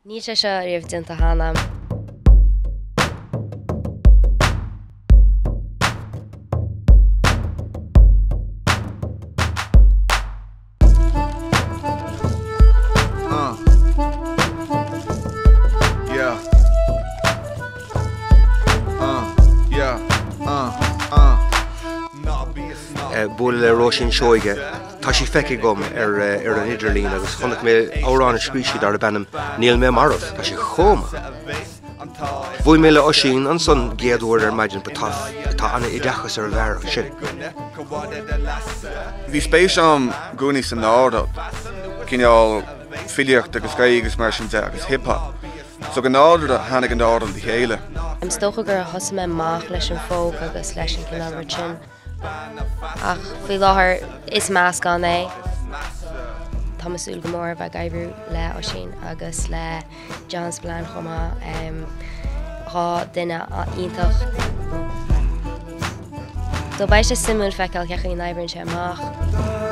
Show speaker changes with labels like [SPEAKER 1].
[SPEAKER 1] Ní sé seo riamh dinta hanam.
[SPEAKER 2] Búil le Róisín Seoige, tá sí feice gom ar an Idirlín agus chunach mé órán scríisiad ar a bennim níl mé marmh, tá sí chóma. Bhuaigh mé le Oisín an son géadúir ar maidin tá anna idechas ar bhar sin.
[SPEAKER 3] Bhí spéis am gúnaí san náda, cineál filiocht agus gaígus mar sin agus hip-hop. So go náda hánig an náda an dí chéile.
[SPEAKER 1] Am stocha gur thosa mé amach leis an fóg agus leis an cinabhar sin. Ach, faoi láthair is meas gan é. Tá masúil go mór bheith gaibhrú le Oisín agus le John Spillane chuma rá duine iontach. Do bhaid sé simúil feiceáil ceachaí n-oibríonn sé amach.